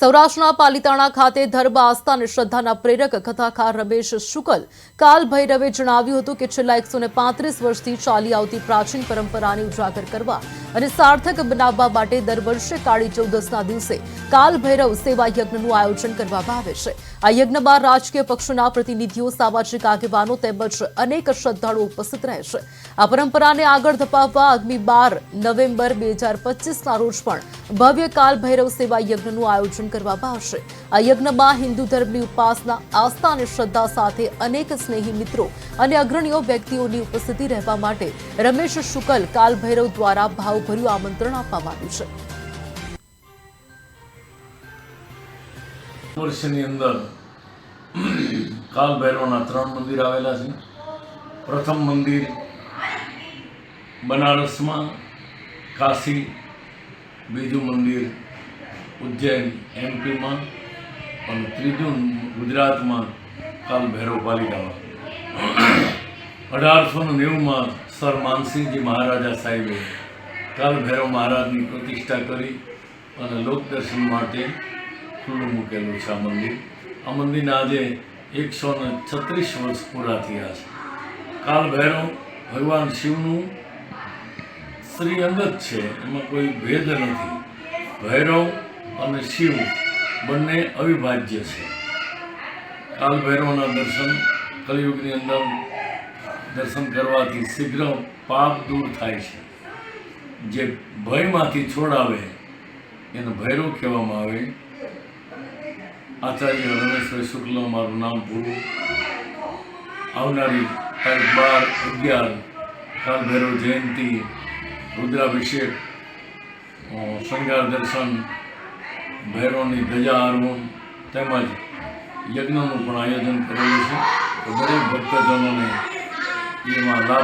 સૌરાષ્ટ્રના પાલિતાણા ખાતે ધર્મ આસ્થા અને શ્રદ્ધાના પ્રેરક કથાકાર રમેશ શુકલ કાલ ભૈરવે જણાવ્યું હતું કે છેલ્લા 135 વર્ષથી ચાલી આવતી પ્રાચીન પરંપરાને ઉજાગર કરવા અને સાર્થક બનાવવા માટે દર વર્ષે કાળી ચૌદસના દિવસે કાલ ભૈરવ સેવા યજ્ઞનું આયોજન કરવામાં આવે છે। આ યજ્ઞમાં રાજકીય પક્ષોના પ્રતિનિધિઓ, સામાજિક આગેવાનો તેમજ અનેક શ્રદ્ધાળુઓ ઉપસ્થિત રહે છે। આ પરંપરાને આગળ ધપાવવા આગામી 12 નવેમ્બર 2025ના રોજ પણ ભવ્ય કાલ ભૈરવ સેવા યજ્ઞનું આયોજન કરવામાં આવશે। આ યજ્ઞમાં હિન્દુ ધર્મની ઉપાસના, આસ્થા અને શ્રદ્ધા સાથે અનેક સ્નેહી મિત્રો અને અગ્રણીઓ વ્યક્તિઓની ઉપસ્થિતિ રહેવા માટે રમેશ શુકલ કાલ ભૈરવ દ્વારા ભાવભર્યું આમંત્રણ આપવામાં આવ્યું છે। વર્ષની અંદર કાલ ભૈરવના 3 મંદિર આવેલા છે। પ્રથમ મંદિર બનારસમાં, કાશી, બીજું મંદિર ઉજ્જૈન એમપીમાં અને ત્રીજું ગુજરાતમાં કાલ ભૈરવ પાલિતાણા। 1890માં સર માનસિંહજી મહારાજા સાહેબે કાલ ભૈરવ મહારાજની પ્રતિષ્ઠા કરી અને લોકદર્શન માટે ખુલ્લું મૂકેલું છે આ મંદિર। આ મંદિરના આજે 136 વર્ષ પૂરા થયા છે। કાલ ભૈરવ ભગવાન શિવનું શ્રી અંગ જ છે, એમાં કોઈ ભેદ નથી। ભૈરવ અને શિવ બંને અવિભાજ્ય છે। કાલ ભૈરવના દર્શન કલિયુગની અંદર દર્શન કરવાથી શીઘ્ર પાપ દૂર થાય છે। જે ભયમાંથી છોડાવે એને ભૈરવ કહેવામાં આવે। આચાર્ય રમેશભાઈ શુક્લ મારું નામ પૂરું। આવનારી તારીખ 12-11 કાલ ભૈરવ જયંતિ, રુદ્રાભિષેક, શૃંગાર દર્શન, ભૈરવની ધજા આરોહણ તેમજ યજ્ઞનું પણ આયોજન કરેલું છે। તો દરેક ભક્તજનોને એમાં લાભ